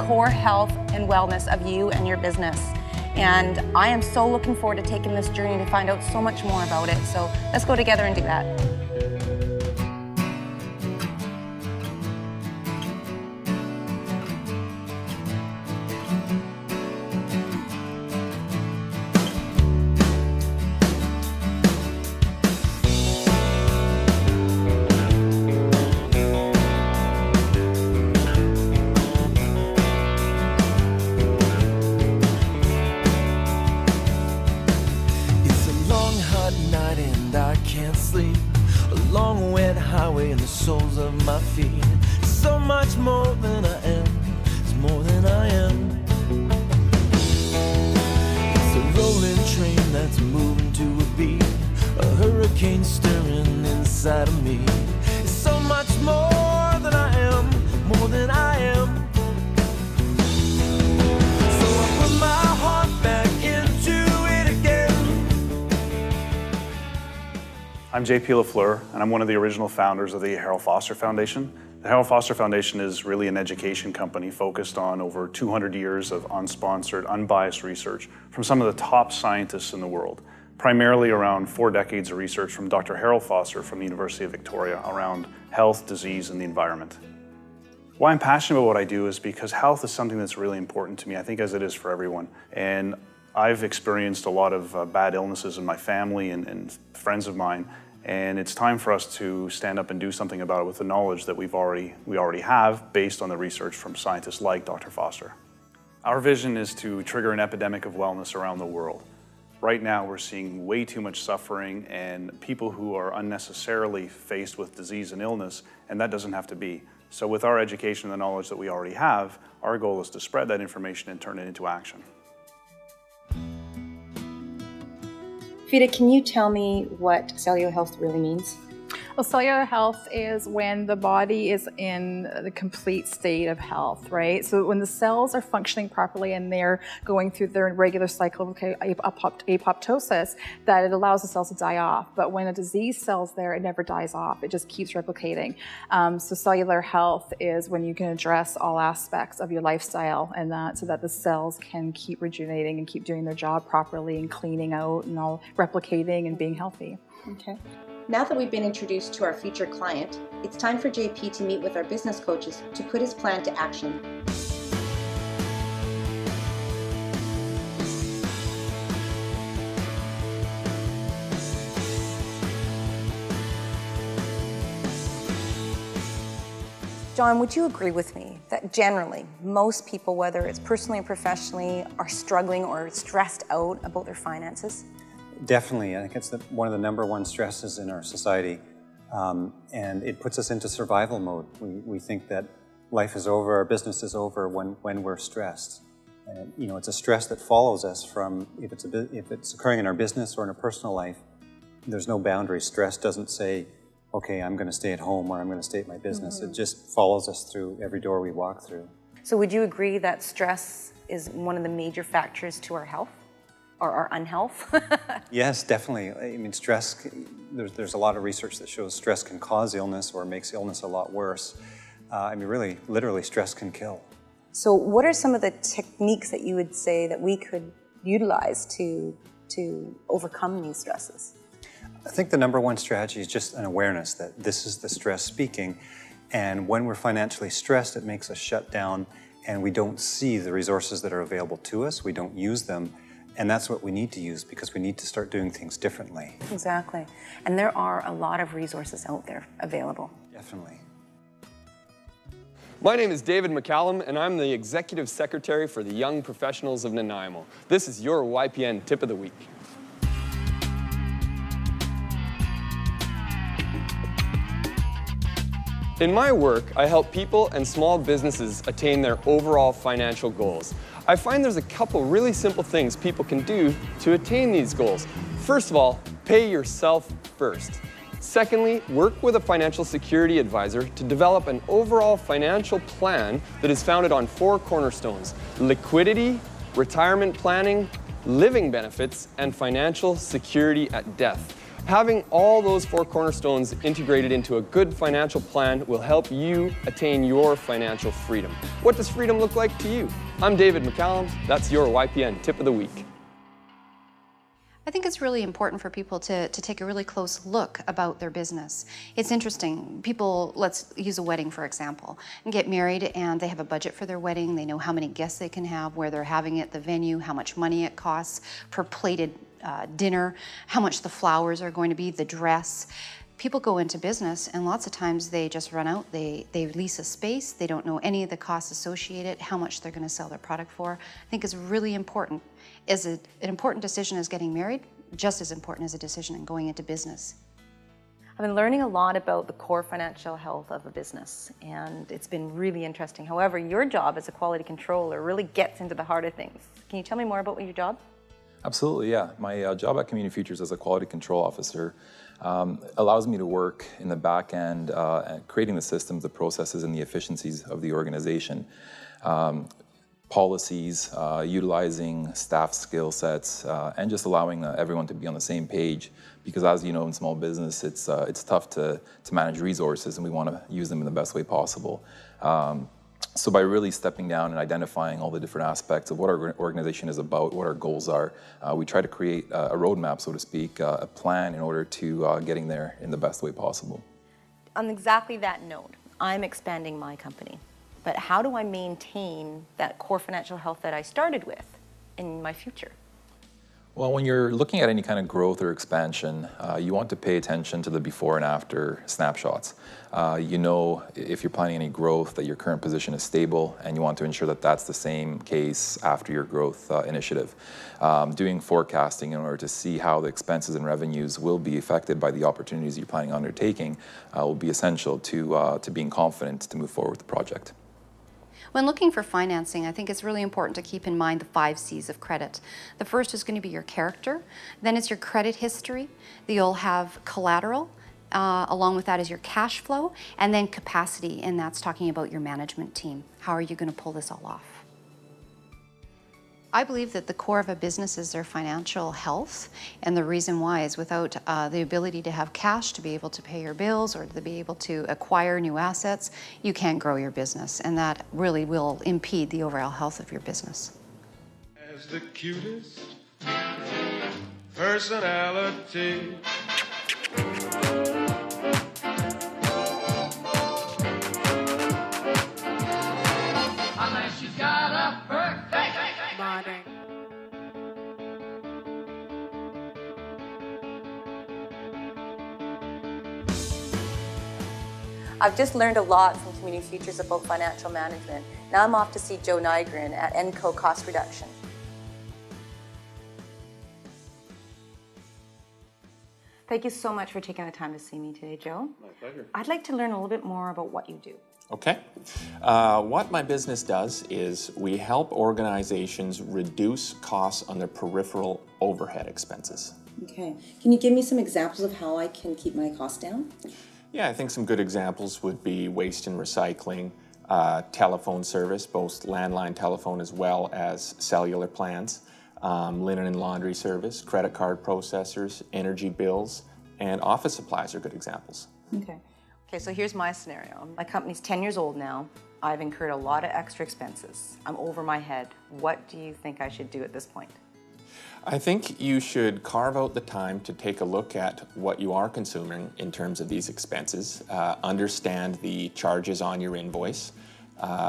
core health and wellness of you and your business. And I am so looking forward to taking this journey to find out so much more about it. So let's go together and do that. Long wet highway in the soles of my feet. So much more than I am, it's more than I am. It's a rolling train that's moving to a beat, a hurricane stirring inside of me. It's so much more than I am, more than I am. So I put my heart back into it again. I'm JP LeFluer, and I'm one of the original founders of the Harold Foster Foundation. The Harold Foster Foundation is really an education company focused on over 200 years of unsponsored, unbiased research from some of the top scientists in the world, primarily around 4 decades of research from Dr. Harold Foster from the University of Victoria around health, disease, and the environment. Why I'm passionate about what I do is because health is something that's really important to me, I think as it is for everyone. And I've experienced a lot of bad illnesses in my family and friends of mine, and it's time for us to stand up and do something about it with the knowledge that we already have based on the research from scientists like Dr. Foster. Our vision is to trigger an epidemic of wellness around the world. Right now we're seeing way too much suffering and people who are unnecessarily faced with disease and illness, and that doesn't have to be. So with our education and the knowledge that we already have, our goal is to spread that information and turn it into action. Fida, can you tell me what cellular health really means? Well, cellular health is when the body is in the complete state of health, right? So when the cells are functioning properly and they're going through their regular cycle of apoptosis, that it allows the cells to die off. But when a disease cell's there, it never dies off. It just keeps replicating. So cellular health is when you can address all aspects of your lifestyle and that, so that the cells can keep rejuvenating and keep doing their job properly and cleaning out and all replicating and being healthy. Okay. Now that we've been introduced to our future client, it's time for JP to meet with our business coaches to put his plan to action. John, would you agree with me that generally most people, whether it's personally or professionally, are struggling or stressed out about their finances? Definitely. I think it's one of the #1 stresses in our society, and it puts us into survival mode. We think that life is over, our business is over when we're stressed. And, you know, it's a stress that follows us from, if it's occurring in our business or in our personal life, there's no boundary. Stress doesn't say, okay, I'm going to stay at home or I'm going to stay at my business. It just follows us through every door we walk through. So would you agree that stress is one of the major factors to our health? Or our unhealth? Yes, definitely. I mean, stress, there's a lot of research that shows stress can cause illness or makes illness a lot worse. I mean, really, literally, stress can kill. So what are some of the techniques that you would say that we could utilize to overcome these stresses? I think the #1 strategy is just an awareness that this is the stress speaking. And when we're financially stressed, it makes us shut down and we don't see the resources that are available to us. We don't use them. And that's what we need to use, because we need to start doing things differently. Exactly. And there are a lot of resources out there available. Definitely. My name is David McCallum, and I'm the Executive Secretary for the Young Professionals of Nanaimo. This is your YPN Tip of the Week. In my work, I help people and small businesses attain their overall financial goals. I find there's a couple really simple things people can do to attain these goals. First of all, pay yourself first. Secondly, work with a financial security advisor to develop an overall financial plan that is founded on 4 cornerstones: liquidity, retirement planning, living benefits, and financial security at death. Having all those 4 cornerstones integrated into a good financial plan will help you attain your financial freedom. What does freedom look like to you? I'm David McCallum. That's your YPN Tip of the Week. I think it's really important for people to take a really close look about their business. It's interesting. People, let's use a wedding for example, and get married and they have a budget for their wedding. They know how many guests they can have, where they're having it, the venue, how much money it costs per plated dinner, how much the flowers are going to be, the dress. People go into business and lots of times they just run out, they lease a space, they don't know any of the costs associated, how much they're going to sell their product for. I think it's really important. Is it an important decision as getting married? Just as important as a decision in going into business. I've been learning a lot about the core financial health of a business, and it's been really interesting. However, your job as a quality controller really gets into the heart of things. Can you tell me more about your job? Absolutely, yeah. My job at Community Futures as a quality control officer allows me to work in the back end, creating the systems, the processes, and the efficiencies of the organization. Policies, utilizing staff skill sets, and just allowing everyone to be on the same page. Because as you know, in small business, it's tough to manage resources, and we want to use them in the best way possible. So by really stepping down and identifying all the different aspects of what our organization is about, what our goals are, we try to create a roadmap, so to speak, a plan in order to getting there in the best way possible. On exactly that note, I'm expanding my company. But how do I maintain that core financial health that I started with in my future? Well, when you're looking at any kind of growth or expansion, you want to pay attention to the before and after snapshots. You know, if you're planning any growth, that your current position is stable, and you want to ensure that that's the same case after your growth initiative. Doing forecasting in order to see how the expenses and revenues will be affected by the opportunities you're planning on undertaking will be essential to being confident to move forward with the project. When looking for financing, I think it's really important to keep in mind the 5 C's of credit. The first is going to be your character, then it's your credit history, you'll have collateral, along with that is your cash flow, and then capacity, and that's talking about your management team. How are you going to pull this all off? I believe that the core of a business is their financial health, and the reason why is without the ability to have cash to be able to pay your bills or to be able to acquire new assets, you can't grow your business, and that really will impede the overall health of your business. As the cutest personality. Unless she's got a perfect modern. I've just learned a lot from Community Futures about financial management. Now I'm off to see Joe Nygren at Enco Cost Reduction. Thank you so much for taking the time to see me today, Joe. My pleasure. I'd like to learn a little bit more about what you do. Okay. What my business does is we help organizations reduce costs on their peripheral overhead expenses. Okay. Can you give me some examples of how I can keep my costs down? Yeah, I think some good examples would be waste and recycling, telephone service, both landline telephone as well as cellular plans, linen and laundry service, credit card processors, energy bills, and office supplies are good examples. Okay. Okay, so here's my scenario. My company's 10 years old now. I've incurred a lot of extra expenses. I'm over my head. What do you think I should do at this point? I think you should carve out the time to take a look at what you are consuming in terms of these expenses, understand the charges on your invoice,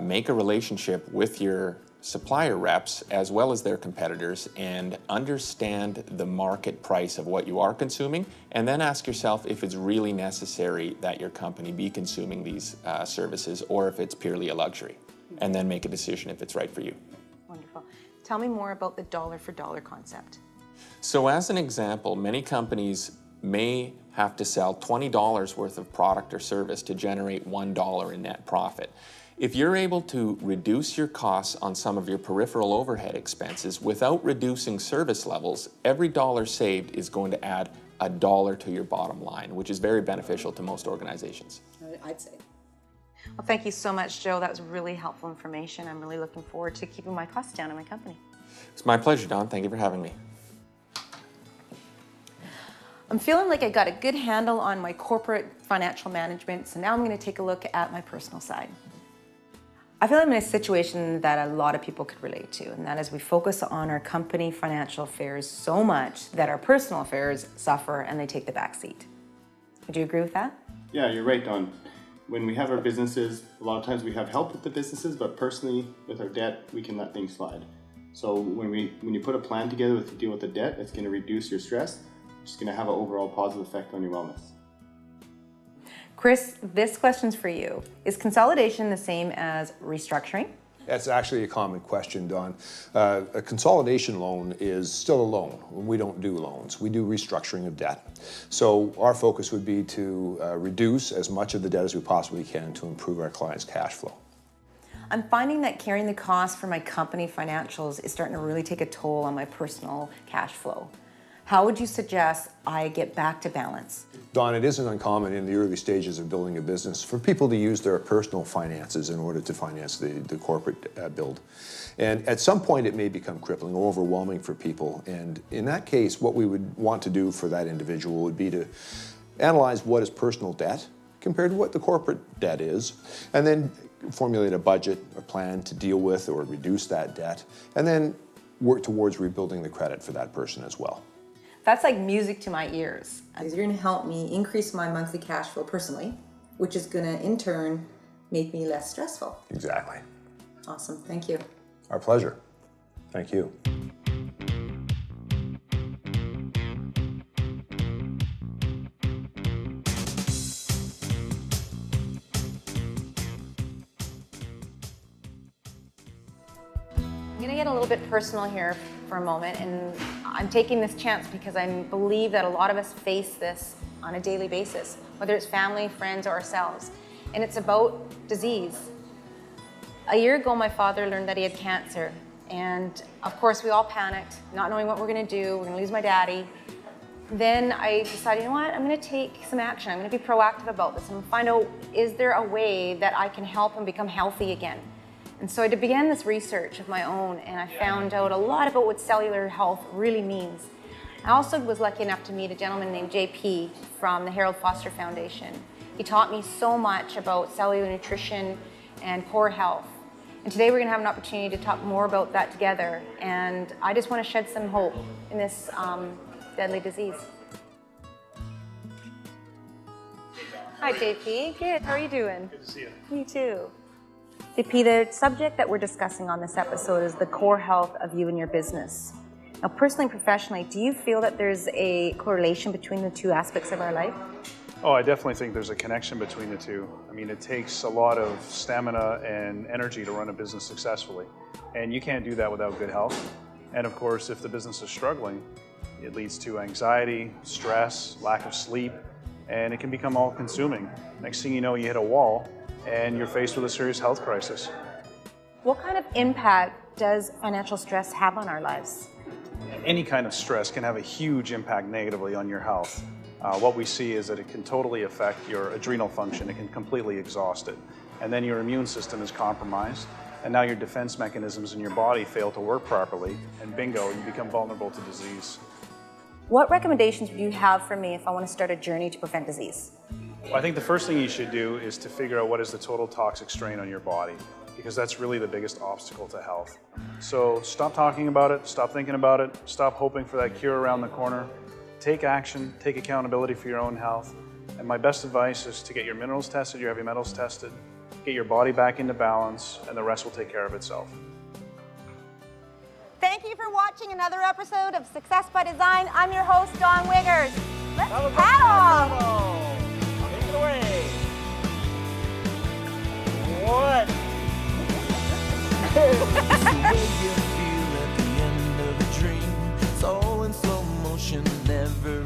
make a relationship with your supplier reps as well as their competitors, and understand the market price of what you are consuming, and then ask yourself if it's really necessary that your company be consuming these services or if it's purely a luxury, and then make a decision if it's right for you. Wonderful. Tell me more about the dollar for dollar concept. So as an example, many companies may have to sell $20 worth of product or service to generate $1 in net profit. If you're able to reduce your costs on some of your peripheral overhead expenses without reducing service levels, every dollar saved is going to add $1 to your bottom line, which is very beneficial to most organizations. I'd say. Well, thank you so much, Joe. That was really helpful information. I'm really looking forward to keeping my costs down in my company. It's my pleasure, Don. Thank you for having me. I'm feeling like I got a good handle on my corporate financial management, so now I'm going to take a look at my personal side. I feel I'm in a situation that a lot of people could relate to, and that is we focus on our company financial affairs so much that our personal affairs suffer and they take the back seat. Would you agree with that? Yeah, you're right, Dawn. When we have our businesses, a lot of times we have help with the businesses, but personally, with our debt, we can let things slide. So when you put a plan together to deal with the debt, it's going to reduce your stress. It's going to have an overall positive effect on your wellness. Chris, this question's for you. Is consolidation the same as restructuring? That's actually a common question, Dawn. A consolidation loan is still a loan. We don't do loans. We do restructuring of debt. So our focus would be to reduce as much of the debt as we possibly can to improve our clients' cash flow. I'm finding that carrying the cost for my company financials is starting to really take a toll on my personal cash flow. How would you suggest I get back to balance? Dawn, it isn't uncommon in the early stages of building a business for people to use their personal finances in order to finance the corporate build. And at some point it may become crippling or overwhelming for people. And in that case, what we would want to do for that individual would be to analyze what is personal debt compared to what the corporate debt is, and then formulate a budget or plan to deal with or reduce that debt, and then work towards rebuilding the credit for that person as well. That's like music to my ears. You're going to help me increase my monthly cash flow personally, which is going to in turn make me less stressful. Exactly. Awesome. Thank you. Our pleasure. Thank you. I'm going to get a little bit personal here for a moment, and I'm taking this chance because I believe that a lot of us face this on a daily basis, whether it's family, friends, or ourselves, and it's about disease. A year ago, my father learned that he had cancer, and of course we all panicked, not knowing what we're going to do. We're going to lose my daddy. Then I decided, you know what, I'm going to take some action. I'm going to be proactive about this and find out, is there a way that I can help him become healthy again? And so I began this research of my own, and I found out a lot about what cellular health really means. I also was lucky enough to meet a gentleman named JP from the Harold Foster Foundation. He taught me so much about cellular nutrition and core health. And today we're going to have an opportunity to talk more about that together, and I just want to shed some hope in this deadly disease. Hi JP, good, how are you doing? Good to see you. Me too. JP, the subject that we're discussing on this episode is the core health of you and your business. Now, personally and professionally, do you feel that there's a correlation between the two aspects of our life? Oh, I definitely think there's a connection between the two. I mean, it takes a lot of stamina and energy to run a business successfully, and you can't do that without good health. And of course, if the business is struggling, it leads to anxiety, stress, lack of sleep, and it can become all-consuming. Next thing you know, you hit a wall, and you're faced with a serious health crisis. What kind of impact does financial stress have on our lives? Any kind of stress can have a huge impact negatively on your health. What we see is that it can totally affect your adrenal function. It can completely exhaust it. And then your immune system is compromised, and now your defense mechanisms in your body fail to work properly, and bingo, you become vulnerable to disease. What recommendations would you have for me if I want to start a journey to prevent disease? Well, I think the first thing you should do is to figure out what is the total toxic strain on your body, because that's really the biggest obstacle to health. So stop talking about it, stop thinking about it, stop hoping for that cure around the corner. Take action, take accountability for your own health. And my best advice is to get your minerals tested, your heavy metals tested, get your body back into balance, and the rest will take care of itself. Thank you for watching another episode of Success by Design. I'm your host, Dawn Wiggers. Let's paddle! Take it away. What? It's the way you feel at the end of a dream. It's all in slow motion, never